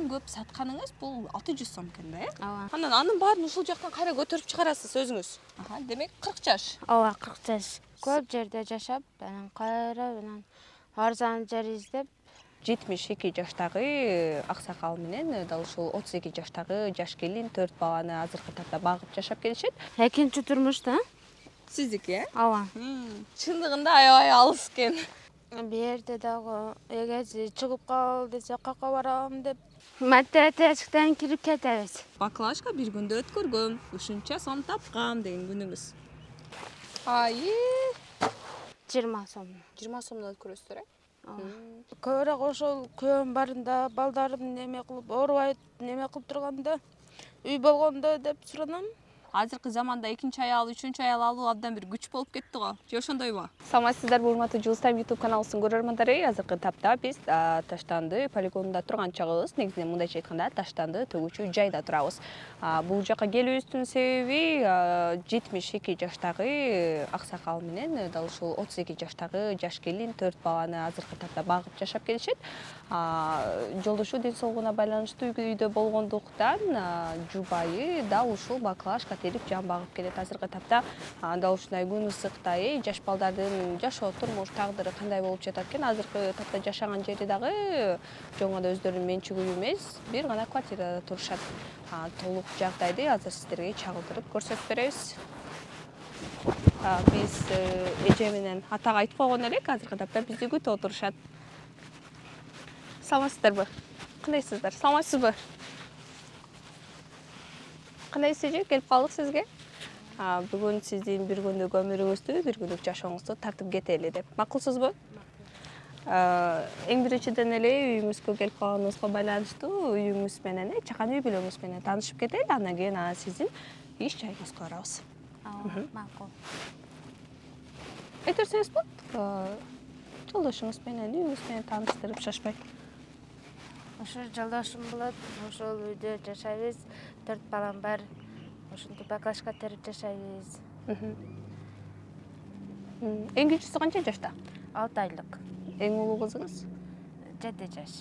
көп сатканыңыз бул 600 сом экен да, э? Ооба. Анан анын баарын ушул жактан кайра көтөрүп чыгарасыз өзүңүз. Демек 40 жаш. Ооба, 40 жаш. Көп жерде жашап, анан кайра анан арзан жер издеп 72 жаштагы аксакал менен дал ушул 32 жаштагы жаш келин 4 баланы азыркы тапта багып жашап келишет. экинчи турмушта. Сиздики, э? Ооба. Чындыгында аябай алыс экен. Бу жерде дагы эгези чыгып кал десе какка барам деп математикадан кирип кетебиз. Баклажка бир күндө өткөргөм, ушунча сом тапкам деген күнүңүз. Айы 20 сом. 20 сомдон өткөрөсүздөр, э? Көбүрөөк ошол күйөөм барында балдарым неме кылып оорубайт, неме кылып турганда, үй болгондо деп суранам. Азыркы заманда экинчи аял, үчүнчү аял алуу абдан бир күч болуп кетти го. Же ошондойбу? Саламатсыздарбы, урматтуу Jules Time YouTube каналыбыздын көрөрмандары. Азыркы тапта биз Таштанды полигонунда турган чагыбыз, негизинен мындайча айтканда Таштанды төгүүчү жайда турабыз. Бул жака келүүбүздүн себеби 72 жаштагы аксакал менен дал ушул 32 жаштагы жаш келин 4 баланы азыркы тапта багып жашап келишет. Жолдошу ден соолугуна байланыштуу үйдө болгондуктан жубайы дал ушул баклажка терип жан багып келет. Азыркы тапта дал ушундай күн ысыкта жаш балдардын жашоо турмуш тагдыры кандай болуп жатат экен? Азыркы тапта жашаган жери дагы жөн гана өздөрүнүн менчиги эмес, бир гана квартирада турушат. Толук жагдайды азыр сиздерге чагылдырып көрсөтүп беребиз. Биз эже менен атага айтып койгон элек, азыркы тапта бизди күтүп отурушат. Саламатсыздарбы? Кандайсыздар? Саламатсызбы? Кандайсыз эже? Келип калдык сизге. Бүгүн сиздин бир күндүк өмүрүңүздү, бир күндүк жашооңузду тартып кетели деп. Макулсузбу? Эң биринчиден эле үйүңүзгө келип калганыбызга байланыштуу үйүңүз менен, чакан үй бүлөңүз менен таанышып кетели, андан кийин сиздин иш жайыңызга барабыз. Макул. Айта берсеңиз болот. Жолдошуңуз менен, үйүңүз менен тааныштырып шашпай. Ошо жолдошум болот, ошол үйдө жашайбыз. 4 балам бар. Ошентип баклажка терип жашайбыз. Эң кичүүсү канча жашта? 6 айлык. Эң улуу кызыңыз? 7 жаш.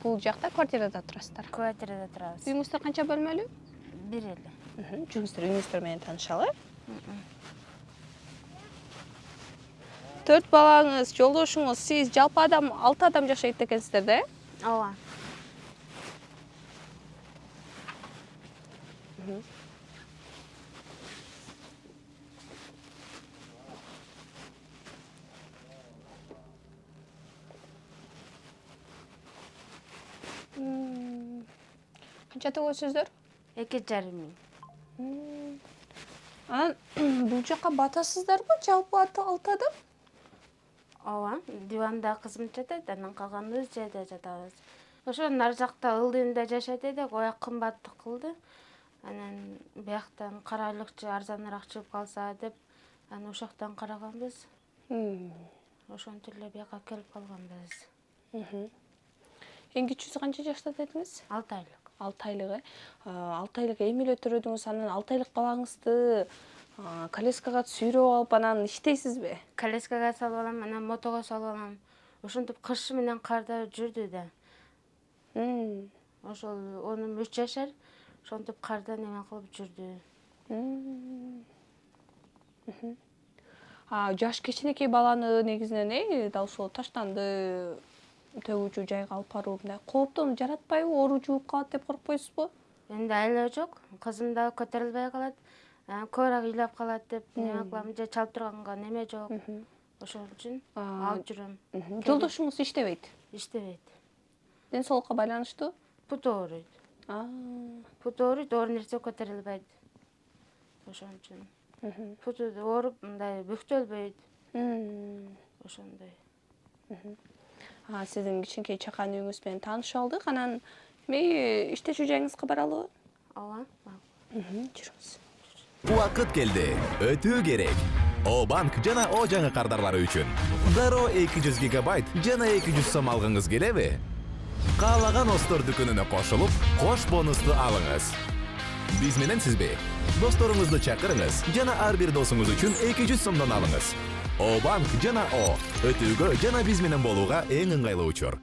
Бул жакта квартирада турасыздар. Квартирада турабыз. Үйүңүздөр канча бөлмөлүү? 1 эле. Жүрүңүздөр, үйүңүздөр менен таанышалы. 4 балаңыз, жолдошуңуз, сиз жалпы 6 адам жашайт экенсиздер да, э? Ооба. Канча төгөсүздөр? 2,5 миң. Анан бул жака батасыздарбы? Жалпы 6 адам? Ооба, диванда кызым жатат, анан калганыбыз жерде жатабыз. Ошо нар жакта ылдыйында жашайт элек, ояк кымбаттык кылды. Анан бияктан карайлыкчы арзаныраак чыгып калса деп, анан ошоктон караганбыз. Ошентип эле бияка келип калганбыз. Эң кичүүсү канча жашта дедиңиз? 6 айлык. 6 айлык, э? 6 айлык эмиле төрөдүңүз, анан 6 айлык балаңызды коляскага сүйрөп алып анан иштейсизби? Коляскага салып алам, анан мотого салып алам. Ошентип кыш менен карда жүрдү да. Ошол онум 3 жашар, ошентип карда неме кылып жүрдү. Жаш кичинекей баланы негизинен дал ушул Таштанды төгүүчү жайга алып баруу мындай кооптон жаратпайбы? Оору жугуп калат деп коркпойсузбу? Эndi айла жок, кызым да көтөрүлбөй калат, көбүрөөк ыйлап калат деп неме кылам, же чалып турганга неме жок. Ошол үчүн алып жүрөм. Жолдошуңуз иштебейт? Иштебейт. Ден соолукка байланыштуу? Пут ооруйт. Пут ооруйт, оор нерсе көтөрүлбөйт. Ошон үчүн. Путу ооруп, мындай бүктөлбөйт. Ошондой. Сиздин кичинекей чакан үйүңүз менен таанышып алдык. Анан иштечү жайыңызга баралыбы? Ооба. Жүрүңүз. Убакыт келди. Өтүү керек. О банк жана О жаңы кардарлары үчүн. Дароо 200 гигабайт жана 200 сом алгыңыз келеби? Каалаган Остор дүкөнүнө кошулуп, кош бонусту алыңыз. Биз менен сизби? Досторуңузду чакырыңыз жана ар бир досуңуз үчүн 200 сомдон алыңыз. О банк жана О өтүүгө жана биз менен болууга эң ыңгайлуу учур.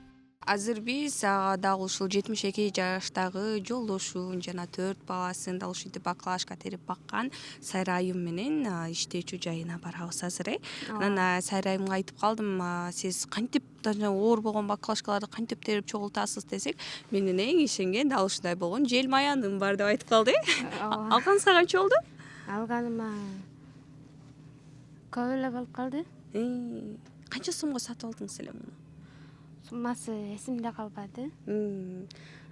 Азыр биз дагы ушул 72 жаштагы жолдошун жана 4 баласын дал ушинтип бакалашка терип баккан Сайрайым менен иштечү жайына барабыз азыр. Анан Сайрайымга айтып калдым, сиз кантип оор болгон бакалашкаларды кантип терип чогултасыз десек, менин эң ишенген дал ушундай болгон желмаяным бар деп айтып калды. Алганыңызга канча болду? Алганыма көп эле болуп калды. Канча сомго сатып алдыңыз эле муну? Суммасы эсимде калбады.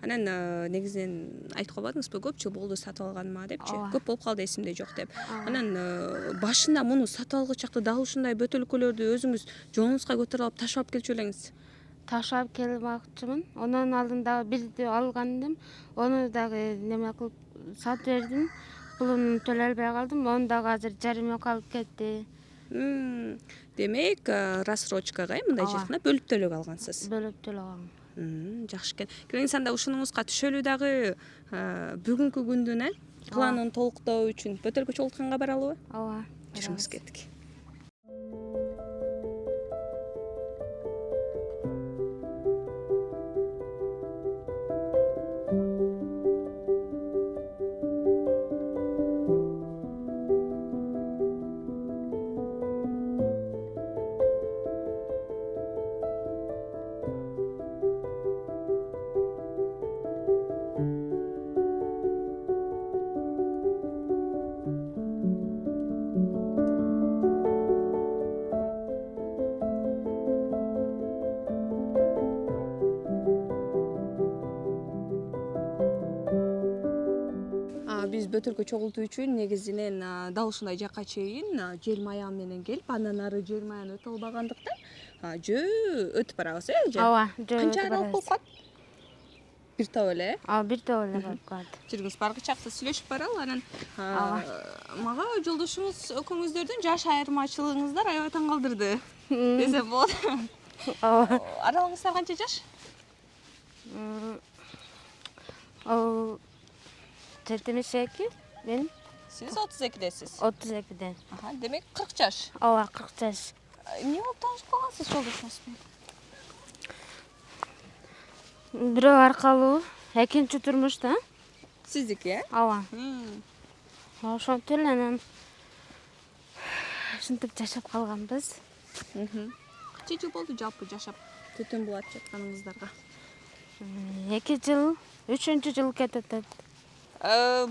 Анан негизинен айтып калбадыңызбы, көп жыл болду сатып алганыма депчи? Көп болуп калды, эсимде жок деп. Анан башында муну сатып алгы чакта дал ушундай бөтөлкөлөрдү өзүңүз жолуңузга көтөрүп алып ташап алып келчү белеңиз? Ташап келип акчымын. Онун алдында бирди алгандым. Ону дагы неме кылып сатып бердим. Пулун төлөй албай калдым. Ону дагы азыр жарымка алып кетти. Демек, рассрочкага, мындай жакына бөлүп төлөп алгансыз. Бөлүп төлөгөн. Жакшы экен. Келиңиз анда ушунуңузга түшөлү дагы бүгүнкү күндүн планын толуктоо үчүн бөтөлкө чогултканга баралыбы? Ооба. Жүрүңүз кеттик. Биз бөтөлкө чогултуу үчүн негизинен дал ушундай жакка чейин жел маям менен келип, андан ары жел маяны өтө албагандыктан жөө өтүп барабыз, Ооба, жөө Канча аралык болуп калат? Бир топ эле, бир топ эле болуп калат. Жүрүңүз, баргы чакта сүйлөшүп баралы. Анан мага жолдошуңуз экөөңүздөрдүн жаш айырмачылыгыңыздар аябай таң калтырды десем болот. Ооба. Аралыгыңыздар канча жаш? Ал 72, мен Сиз 32десиз. 32ден. Демек 40 жаш. Ооба, 40 жаш. Эмне болуп таанышып калгансыз жолдошуңуз менен? Бирөө аркылуу экинчи турмушта. Сиздики, Ооба. Ошонтип эле анан ушинтип жашап калганбыз. Канча жыл болду жалпы жашап Түтүн булат жатканыңыздарга? 2 жыл, 3-чү жыл кетет.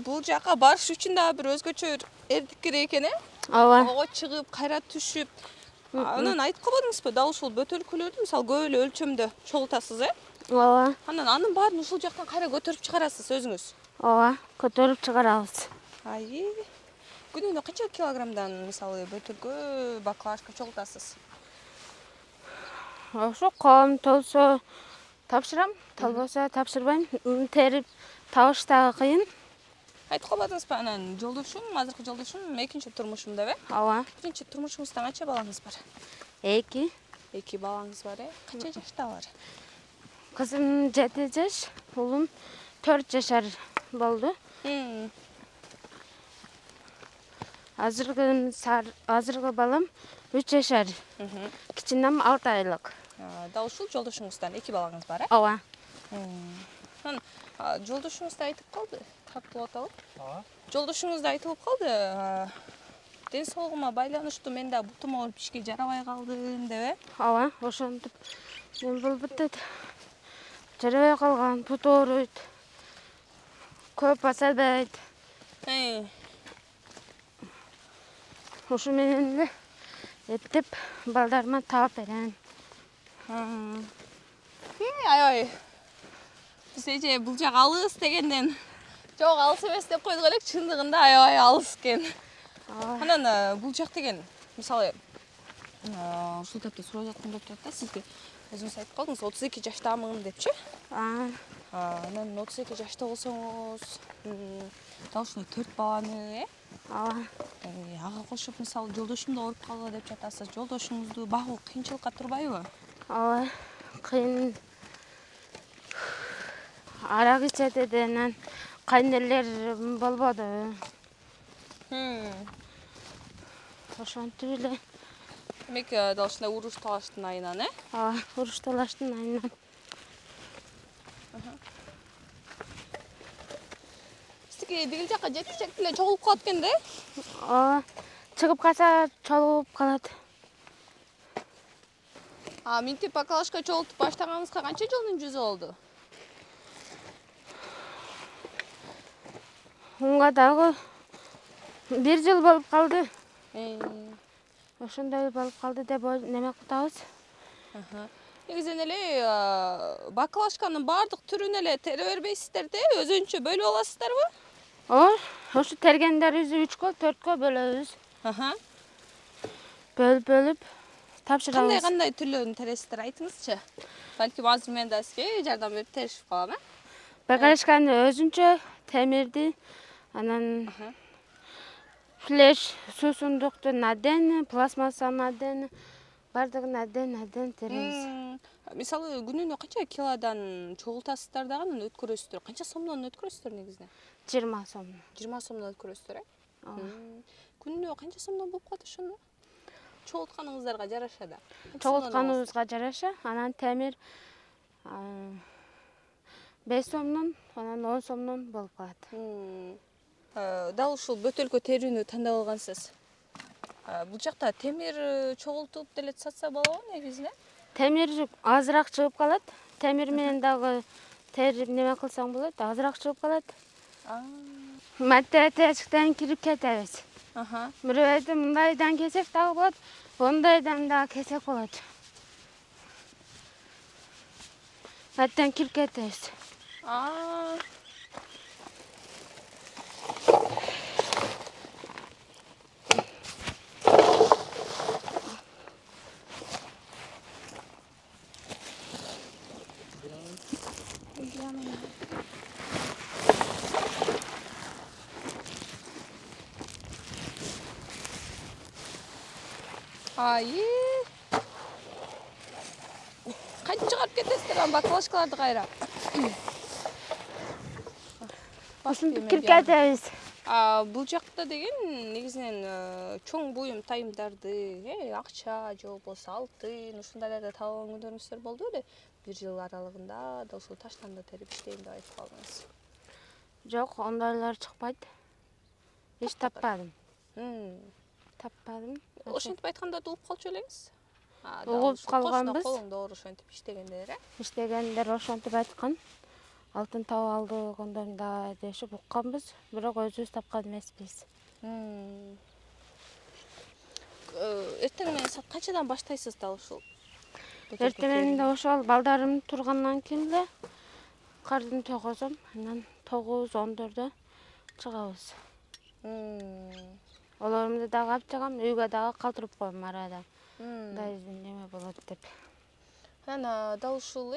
Бул жака барыш үчүн дагы бир өзгөчө эрдик керек экен, Ооба. Ого чыгып, кайра түшүп. Анан айтып калбадыңызбы, дал ушул бөтөлкөлөрдү мисалы көп эле өлчөмдө чогултасыз, Ооба. Анан анын баарын ушул жактан кайра көтөрүп чыгарасыз өзүңүз. Ооба, көтөрүп чыгарабыз. Күнүнө канча килограммдан мисалы бөтөлкө, баклажка чогултасыз? Ошо ком толсо тапшырам, толбосо тапшырбайм. Терип табыш дагы кыйын. Айтып калбадыңызбы, анан жолдошум, азыркы жолдошум экинчи турмушум деп, Ооба. Биринчи турмушуңузда канча балаңыз бар? 2. 2 балаңыз бар, Канча жашталар? Кызым 7 жаш, улум 4 жашар болду. Азыркы балам 3 жашар. Кичинем 6 айлык. Дал ушул жолдошуңуздан 2 балаңыз бар, Ооба. Анан жолдошуңуз да айтып калды, каттуу аталып. Жолдошуңуз да айтылып калды, ден соолугума байланыштуу мен да бутум ооруп ишке жарабай калдым деп, Ооба, ошентип мен болуп атат. Жарабай калган, бут ооруйт. Көп баса албайт. Ошо менен эле эптеп балдарыма таап берем. Аябай. Биз эже бул жак алыс дегенден, жок алыс эмес деп койдук элек, чындыгында аябай алыс экен. Анан бул жак деген, мисалы, ушул тапта сурап жаткан болуп турат да, сизге өзүңүз айтып калдыңыз, 32 жаштамын депчи. Анан 32 жашта болсоңуз, дал ушундай 4 баланы, ага кошуп, мисалы, жолдошум да ооруп калды деп жатасыз. Жолдошуңузду багуу кыйынчылыкка турбайбы? Ооба, кыйын. Арак ичет эди, анан кайнелер болбоду. Ошентип эле. Демек, дал ушундай уруш талаштын айынан, Ооба, уруш талаштын айынан. тиги бигил жакка жеткичек деле чогулуп калат экен да? Ооба. Чыгып калса чогулуп калат. Минтип бакалашка чогултуп баштаганыңызга канча жылдын жүзү болду? Унга дагы 1 жыл болуп калды. Ошондой болуп калды деп неме кутабыз. Негизинен эле бакалашканын баардык түрүн эле тере бербейсиздер да, өзүнчө бөлүп аласыздарбы? Ооба. Ошо тергендерибизди 3кө, 4кө бөлөбүз. Бөлүп тапшырабыз. Кандай түрлөрүн тересиздер, айтыңызчы. Балким азыр мен да сизге жардам берип терешип калам, Бакалашканы өзүнчө темирди, анан флеш суусундуктун аден, пластмассанын аден, бардыгын аден теребиз. Мисалы күнүнө канча килодан чогултасыздар дагы анан өткөрөсүздөр? Канча сомдон өткөрөсүздөр негизинен? 20 сом. 20 сомдон өткөрөсүздөр, Күнүнө канча сомдон болуп калат ошондо? Чогултканыңыздарга жараша да. Чогултканыбызга жараша, анан темир 5 сомдон, анан 10 сомдон болуп калат. Дал ушул бөтөлкө терүүнү тандап алгансыз. Бул жакта темир чогултуп деле сатса болобу негизинен? Темир азыраак чыгып калат. Темир менен дагы терип неме кылсаң болот, азыраак чыгып калат. Математикадан кирип кетебиз. Бирөөдө мындайдан кесек дагы болот, ондойдан дагы кесек болот. Аттан кирип кетебиз. Кантип чыгарып кетесиздер анан бакалашкаларды кайра? Ушинтип кирип кетебиз. Бул жакта деген негизинен чоң буюм тайымдарды, акча же болбосо алтын, ушундайларды таап күнүңүздөр болду беле? 1 жыл аралыгында да ушул таштанды терип иштейм деп айтып калдыңыз. Жок, ондойлор чыкпайт. Эч таппадым. Ошентип айткандарды угуп калчу элеңиз? Угуп калганбыз. Колуңда оор ошентип иштегендер, Иштегендер ошентип айткан. Алтын таап алдык, ондойда дешип укканбыз, бирок өзүбүз тапкан эмеспиз. Эртең менен саат канчадан баштайсыз дал ушул? Эртең менен ошол балдарым тургандан кийин эле кардын тогозом, анан 9-10дордо чыгабыз. Олорумду дагы алып чыгам, үйгө дагы калтырып коем арада. Мындай неме болот деп. Анан дал ушул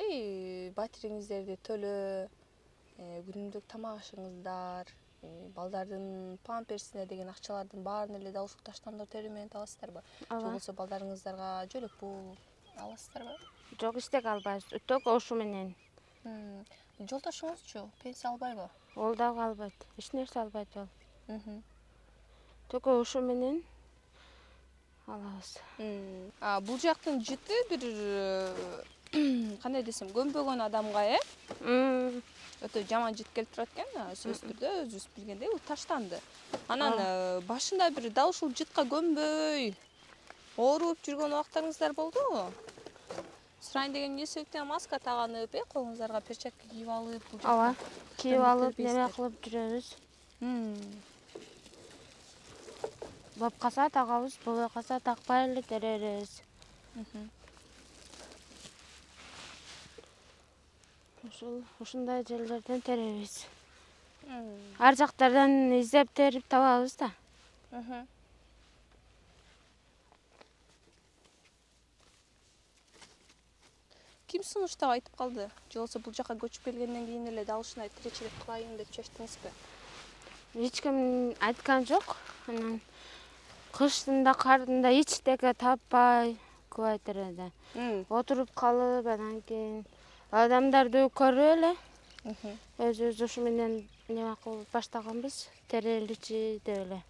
батириңиздерди төлөө, күнүмдүк тамак ашыңыздар, балдардын памперсине деген акчалардын баарын эле дал ушул таштандыр терүү менен табасыздарбы? Же болбосо балдарыңыздарга жөлөк пул аласыздарбы? Жок, иштек албайбыз. Только ошу менен. Жолдошуңузчу пенсия албайбы? Ол дагы албайт. Эч нерсе албайт ол. Только ошу менен алабыз. Бул жактын жыты бир кандай десем, көнбөгөн адамга, өтө жаман жыт келип турат экен, сөзсүз түрдө өзүбүз билгендей, бул таштанды. Анан башында бир дал ушул жытка көнбөй ооруп жүргөн убактарыңыздар болдубу? Сурайын деген эмне себептен маска таганып, колуңуздарга перчатка кийип алып, бул жакта. Ооба, кийип алып, неме кылып жүрөбүз. Болуп калса тагабыз, болбой калса такпай эле теребиз. Ушундай жерлерден теребиз. Ар жактардан издеп терип табабыз да. Ким сунуштап айтып калды? Же болбосо бул жакка көчүп келгенден кийин эле дал ушундай тиричилик кылайын деп чечтиңизби? Эч ким айткан жок. Анан кыштында, кардында эчтеке таппай көп айтыр эле. Отуруп калып, анан кийин адамдарды көрүп эле өзүбүз ушу менен неме кылып баштаганбыз, тереличи деп эле.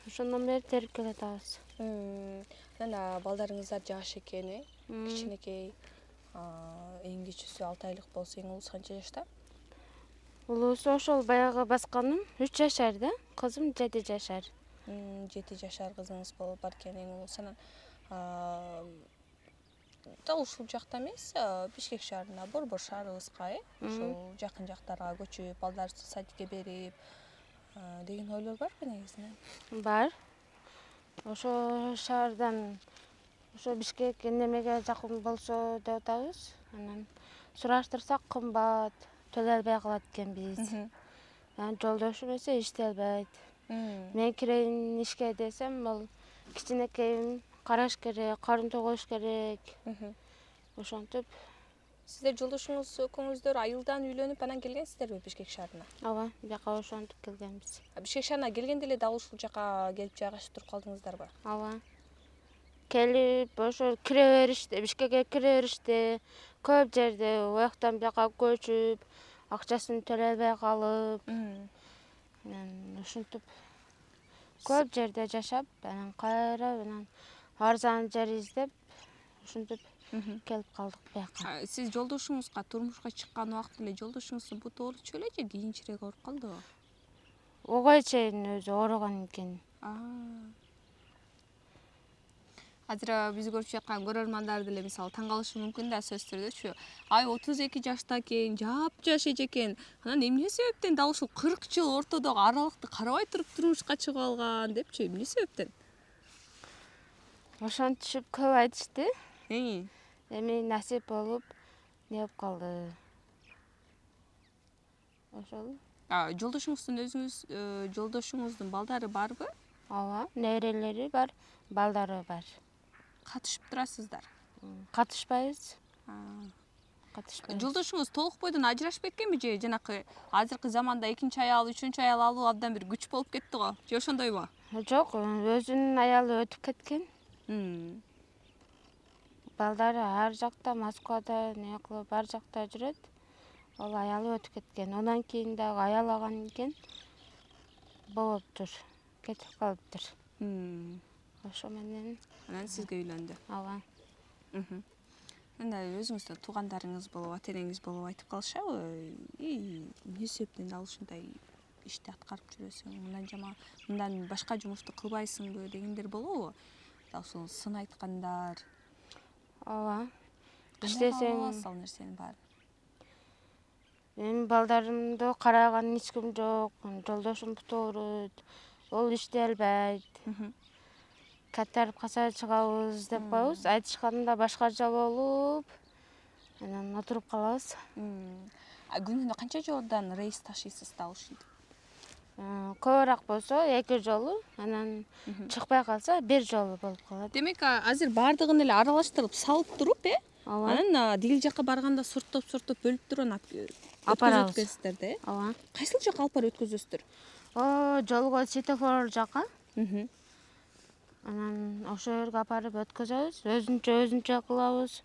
Ошондон бери терип келатабыз. Анан балдарыңыздар жаш экен, кичинекей, эң кичүүсү 6 айлык болсо, эң улуусу канча жашта? Улуусу ошол баягы басканым 3 жашар да, кызым 7 жашар. 7 жашар кызыңыз бар экен, эң улуусу. Анан дал ушул жакта эмес, Бишкек шаарына, Борбор шаарыбызга, ушул жакын жактарга көчүп, балдарды садикке берип деген ойлор барбы негизинен? Бар. Ошо шаардан ошо Бишкек немеге жакын болсо деп атабыз. Анан сураштырсак кымбат, төлөй албай калат экенбиз. Анан жолдошум эсе иштей албайт. Мен кирейин ишке десем, ал кичинекейим караш керек, карын тогош керек. Ошентип, Сиздер жолдошуңуз экөөңүздөр айылдан үйлөнүп анан келгенсиздерби Бишкек шаарына? ооба, бияка ошентип келгенбиз. Бишкек шаарына келгенде эле дал ушул жака келип жайгашып туруп калдыңыздарбы? Ооба. Келип, ошо кире беришти, Бишкекке кире беришти. Көп жерде уяктан бияка көчүп, акчасын төлөй албай калып, анан ушинтип көп жерде жашап, анан кайра анан арзан жер издеп, ушинтип келип калдык бияка. Сиз жолдошуңузга турмушка чыккан убакта эле жолдошуңуздун буту ооручу эле же кийинчерээк ооруп калдыбы? Ого чейин өзү ооруган экен. Азыр биз көрүп жаткан көрөрмандар деле мисалы таң калышы мүмкүн да сөзсүз түрдөчү. Ай 32 жашта экен, жапжаш эжекен. Анан эмне себептен дал ушул 40 жыл ортодогу аралыкты карабай туруп турмушка чыгып алган депчи, эмне себептен? Ошентишип көп айтышты. Эми насип болуп, не болуп калды. Ошол. Жолдошуңуздун балдары барбы? Ооба, неберелери бар, балдары бар. Катышып турасыздар. Катышпайбыз. Жолдошуңуз толук бойдон ажырашып кеткенби же жанакы азыркы заманда экинчи аял, үчүнчү аял алуу абдан бир күч болуп кетти го. Же ошондойбу? Жок, өзүнүн аялы өтүп кеткен. Балдары ар жакта, Москвада, не кылып, ар жакта жүрөт. Ол аялы өтүп кеткен. Ондан кийин дагы аялаган экен. Болуптур, кетип калыптыр. Ошо менен Анан сизге үйлөндү. ооба. Анда өзүңүздүн туугандарыңыз болуп, ата энеңиз болуп айтып калышабы? Эмне себептен дал ушундай ишти аткарып жүрөсүң? Мындан башка жумушту кылбайсыңбы дегендер болобу? Дал ушул сын айткандар. Ооба. Иштесең, ал нерсенин баары. Менин балдарымды караган эч ким жок. Жолдошум буту ооруйт. Ол иштей албайт. Каттарып каса чыгабыз деп коебуз. Айтышканда башка жол болуп, анан отуруп калабыз. Күнүнө канча жолдан рейс ташыйсыз дал ушинтип? Көбүрөөк болсо 2 жолу, анан чыкпай калса 1 жолу болуп калат. Демек, азыр баардыгын эле аралаштырып салып туруп, Ооба. анан дигил жака барганда сорттоп бөлүп туруп Апарабыз. өткөзөтсүздөр да? Ооба. Кайсыл жака алып барып өткөзөсүздөр? Жолго светофор жака. Анан ошол жерге апарып өткөзөбүз. Өзүнчө кылабыз.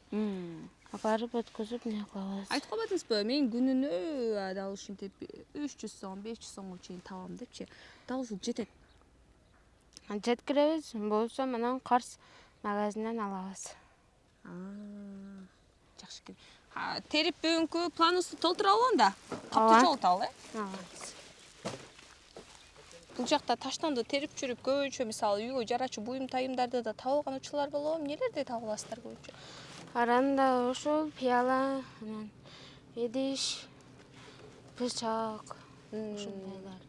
Апарып өткөзүп не кылабыз. Айтып калбадыңызбы? Мен күнүнө дал ушинтип 300 сом, 500 сомго чейин табам депчи. Дал ушул жетет. Жеткиребиз, болсо анан Карс магазинден алабыз. Жакшы экен. Терип бүгүнкү планыңызды толтура алабы анда? Ооба. Каптуу жолталы, Ооба. Бул жакта таштанды терип жүрүп көбүнчө мисалы үйгө жарачу буюм тайымдарды да таап алган учурлар болобу? Эмнелерди таап аласыздар көбүнчө? Аранда ушул пияла, анан идиш, бычак, ушундайлар.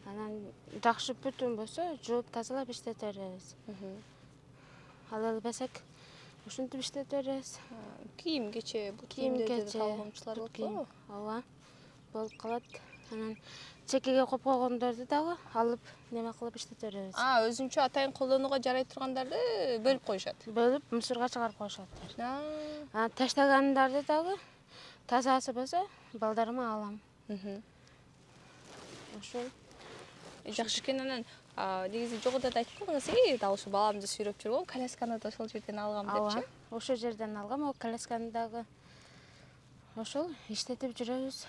Анан жакшы бүтүн болсо жууп тазалап иштете беребиз. Ала албасак ушинтип иштете беребиз. Кийим кече, бут кийимдерди Кийим-кече, таап алган учурлар болуп калабы? Ооба. Болуп калат. Анан чекеге коюп койгондорду дагы алып неме кылып иштете беребиз. Өзүнчө атайын колдонууга жарай тургандарды бөлүп коюшат. Бөлүп мусорго чыгарып коюшат. Таштагандарды дагы тазасы болсо балдарыма алам. Ошол. Жакшы экен. Анан негизи жогоруда да айтып калдыңыз, дал ушу баламды сүйрөп жүргөн колясканы да ошол жерден алгам депчи. Ошол жерден алгам, о колясканы дагы ошол иштетип жүрөбүз.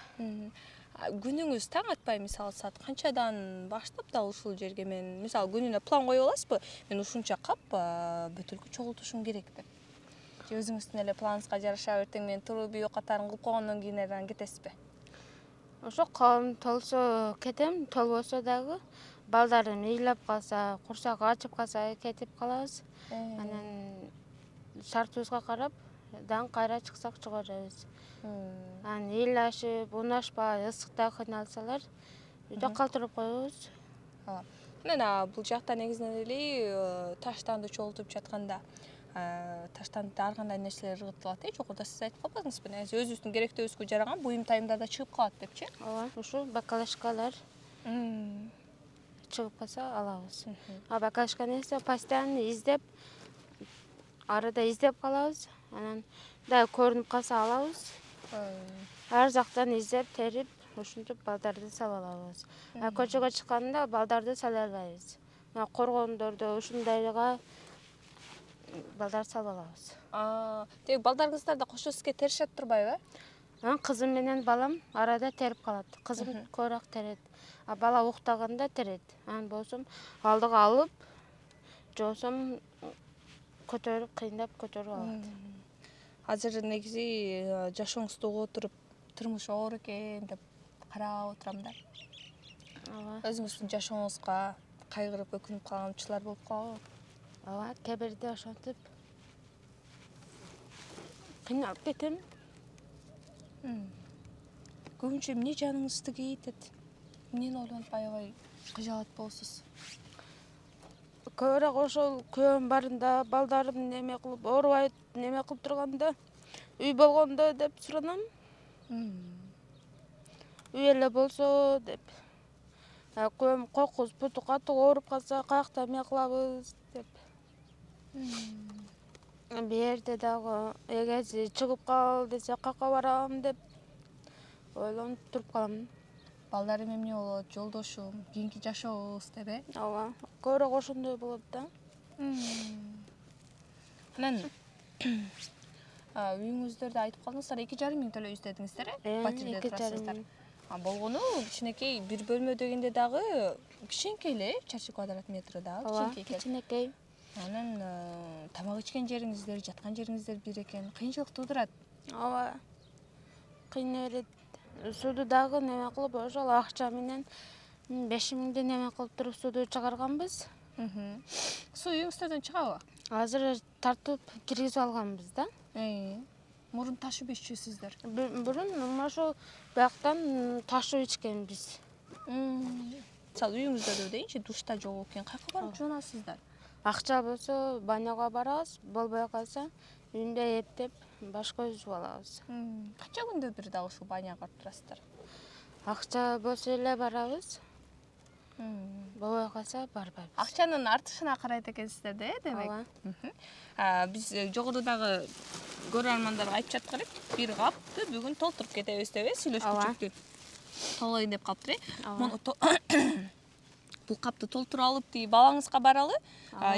Күнүңүз таң атпай мисалы саат канчадан баштап дал ушул жерге мен мисалы күнүнө план коюп аласызбы? Мен ушунча кап бүтүлкү чогултушум керек деп. Же өзүңүздүн эле планыңызга жараша эртең мен туруп үй катарын кылып койгондон кийин кетесизби? ошо колум толсо кетем, толбосо дагы балдарым ыйлап калса, курсагы ачып калса кетип калабыз. Анан шартыбызга карап дагы кайра чыксак чыга беребиз. Анан ыйлашып, унашпай, ысыкта кыйналсалар үйдө калтырып коебуз. Анан бул жакта негизинен эле таштанды чогултуп жатканда таштанды ар кандай нерселер ыргытылат. Жогоруда сиз айтып калбадыңызбы? Негизи өзүбүздүн керектөөбүзгө жараган буюм тайымдар да чыгып калат депчи. Ооба, ушул бакалашкалар чыгып калса алабыз. А бакалашканы эсе постоянно издеп, арада издеп калабыз. Анан дагы көрүнүп калса алабыз. Ар жактан издеп, терип, ушинтип балдарды салып алабыз. А көчөгө чыкканда балдарды салып албайбыз. Коргондордо ушундайга балдар салып алабыз. Тиги балдарыңыздар да кошо сизге теришет турбайбы? Кызым менен балам арада терип калат. Кызым көбүрөөк терет. А бала уктаганда терет. Анан болсом алдыга алып, жосом көтөрүп, кыйындап көтөрүп алат. Азыр негизи жашооңузду угуп туруп, турмуш оор экен деп карап отурам да. Ооба. Өзүңүздүн жашооңузга кайгырып, өкүнүп калган учурлар болуп калабы? Ооба, кээ бирде ошентип кыйналып кетем. Көбүнчө эмне жаныңызды кейитет? Эмнени ойлонуп аябай кыжаат болосуз? Көбүрөөк ошол күйөөм барында балдарым неме кылып, оорубай неме кылып турганда, үй болгондо деп суранам. Үй эле болсо деп. Күйөөм кокуз буту катуу ооруп калса, каякта эме кылабыз деп. Берде дагы эгези чыгып кал десе, кака барам деп ойлонуп туруп калам. Балдарым эмне болот, жолдошум, кийинки жашообуз деп э? Ооба, көбүрөөк ошондой болот да. Анан үйүңүздөрдө айтып калдыңыздар, 2,5 миң төлөйбүз дедиңиздер э? Батирде 2,5 турасыздар. Болгону кичинекей бир бөлмө дегенде дагы кичинекей эле, чарчы квадрат метри дагы кичинекей экен. Кичинекей. Анан тамак ичкен жериңиздер, жаткан жериңиздер бир экен. Кыйынчылык туудурат. Ооба. Кыйнай берет. Сууду дагы неме кылып, ошол акча менен 5.000 неме кылып туруп сууду чыгарганбыз. Суу үйүңүздөрдөн чыгабы? Азыр тартып киргизип алганбыз да. Мурун ташып иччүсүздөр. Бурун ошол бияктан ташып ичкенбиз. Мисалы үйүңүздөрдө дейинчи, душта жок экен. Кайка барып жуунасыздар? Акча болсо баняга барабыз, болбой калса үйүндө эптеп баш көз жууп алабыз. Канча күндө бир дагы ушул баняга барып турасыздар? Акча болсо эле барабыз. Болбой калса барбайбыз. Акчанын артышына карайт экенсиздер да, демек. Ооба. Биз жогорудагы көрөрмандарга айтып жаттык элек, бир капты бүгүн толтуруп кетебиз деп сүйлөшкүчүктү. Толоюн деп калыптыр э. Бул капты толтуруп алып, тиги балаңызга баралы.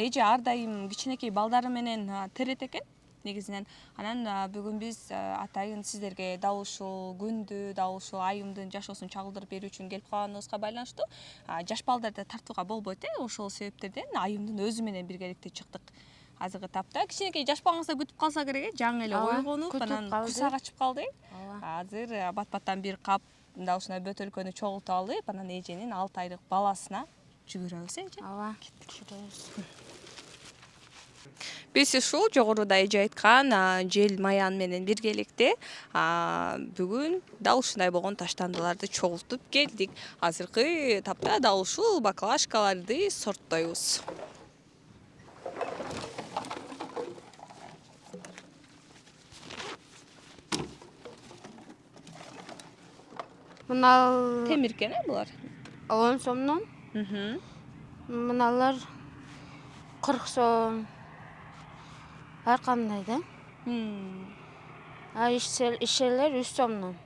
Эже ар дайым кичинекей балдары менен терет экен. Негизинен анан бүгүн биз атайын сиздерге дал ушул күндү, дал ушул айымдын жашоосун чагылдырып берүү үчүн келип калганыбызга байланыштуу жаш балдарды тартууга болбойт э. Ошол себептерден айымдын өзү менен биргеликте чыктык. Азыркы тапта кичинекей жаш балаңыздар күтүп калса керек э, жаңы эле ойгонуп, анан кусак ачып калды. Азыр бат-баттан бир кап мындай ушундай бөтөлкөнү чогултуп алып, анан эженин 6 айлык баласына жүгүрөбүз эже. Ооба, жүгүрөбүз. Биз ушул жогоруда эже айткан жел маян менен биргеликте бүгүн дал ушундай болгон таштандыларды чогултуп келдик. Азыркы тапта дал ушул баклажкаларды сорттойбуз. Мына Темир экен э булар? 10 сомдон. Мыналар 40 сом. Ар кандай да. Ишелер 3 сомдон.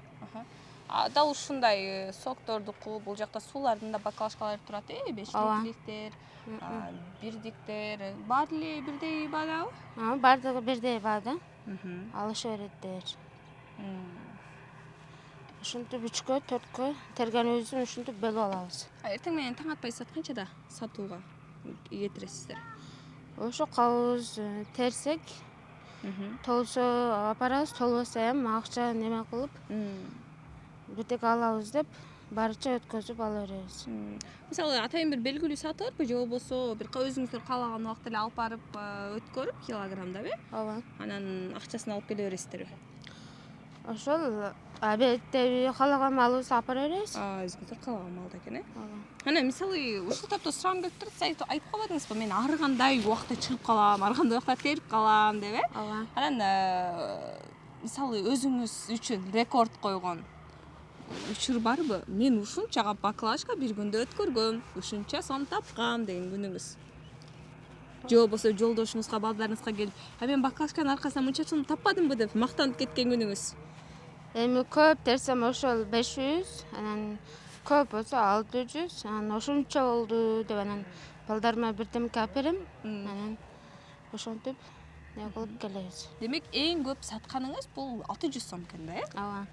Дал ушундай соктордуку, бул жакта суулардын да баклажкалары турат э, 5 литрдиктер, 1 диктер, баары эле бирдей баадабы? Баардыгы бирдей баада. Алыша берет. Ушинтип 3кө, 4кө тергенибизден ушинтип бөлүп алабыз. Эртең менен таң атпай канчада сатууга кетиресиздер? Ошо кабыбыз терсек, толсо апарабыз, толбосо эми акча неме кылып, бирдеке алабыз деп барыча өткөзүп ала беребиз. Мисалы атайын бир белгилүү саты барбы же болбосо бир өзүңүздөр каалаган убакта эле алып барып өткөрүп килограммдабы? Ооба. Анан акчасын алып келе бересиздерби? Ошол беттеби каалаган малыбызды алып бара беребиз. Өзүңүздөр каалаган малда экен, э? Ооба. Анан мисалы ушул тапта сурагым келип турат, сиз айтып калбадыңызбы? Мен ар кандай убакта чыгып калам, ар кандай убакта терип калам деп, э? Ооба. Анан мисалы өзүңүз үчүн рекорд койгон учур барбы? Мен ушунча баклажка бир күндө өткөргөм, ушунча сом тапкам деген күнүңүз. Же болбосо жолдошуңузга, балдарыңызга келип, мен баклажканын аркасынан мынча сом таппадымбы деп мактанып кеткен күнүңүз. Эми көп десем ошол 500, анан көп болсо 600, анан ошончо болду деп анан балдарыма бирдемке алып берем. Анан ошентип не кылып келебиз. Демек эң көп сатканыңыз бул 600 сом экен да, э? Ооба.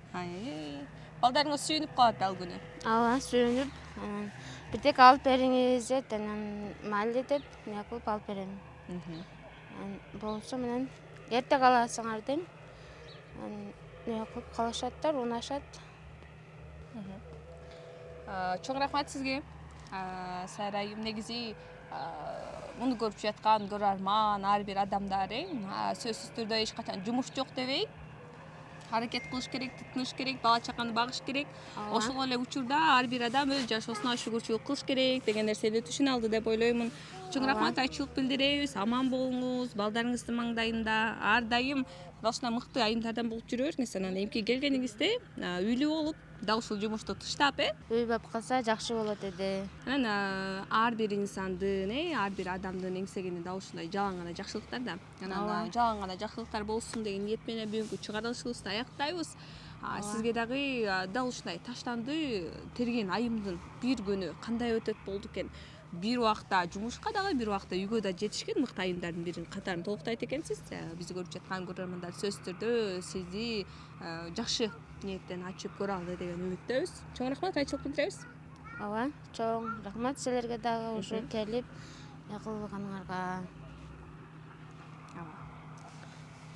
Балдарыңыз сүйүнүп калат ал күнү. Ооба, сүйүнүп, анан бирдеке алып бериңиз дейт, анан майли деп не кылып алып берем. Анан болсо менен эртең аласыңар дейм. Анан не кылып калышаттар, унашат. Чоң рахмат сизге. Сайрайым негизи муну көрүп жаткан көрөрман, ар бир адамдар сөзсүз түрдө эч качан жумуш жок дебейт. Аракет кылыш керек, тытыныш керек, бала чаканы багыш керек. Ошол эле учурда ар бир адам өз жашоосуна шүгүрчүлүк кылыш керек деген нерсени түшүнө алды деп ойлоймун. Чоң рахмат, айтчылык билдиребиз. Аман болуңуз, балдарыңыздын маңдайында ар дайым дал ушундай мыкты айымдардан болуп жүрө бериңиз. Анан эмки келгениңизде үйлүү болуп, дал ушул жумушту тыштап, Үй бап калса жакшы болот эди. анан ар бир инсандын, ар бир адамдын эңсегени дал ушундай жалаң гана жакшылыктар да. Анан жалаң гана жакшылыктар болсун деген ниет менен бүгүнкү чыгарылышыбызды аяктайбыз. Сизге дагы дал ушундай таштанды терген айымдын бир күнү кандай өтөт болду экен? Бир убакта жумушка дагы, бир убакта үйгө да жетишкен мыкты айымдардын биринин катарын толуктайт экенсиз. Бизди көрүп жаткан көрөрмандар сөзсүз түрдө сизди жакшы ниеттен ачып көрө алды деген үмүттөбүз. Чоң рахмат, айтчылык билдиребиз. Ооба, чоң рахмат силерге дагы ушу келип кылганыңарга.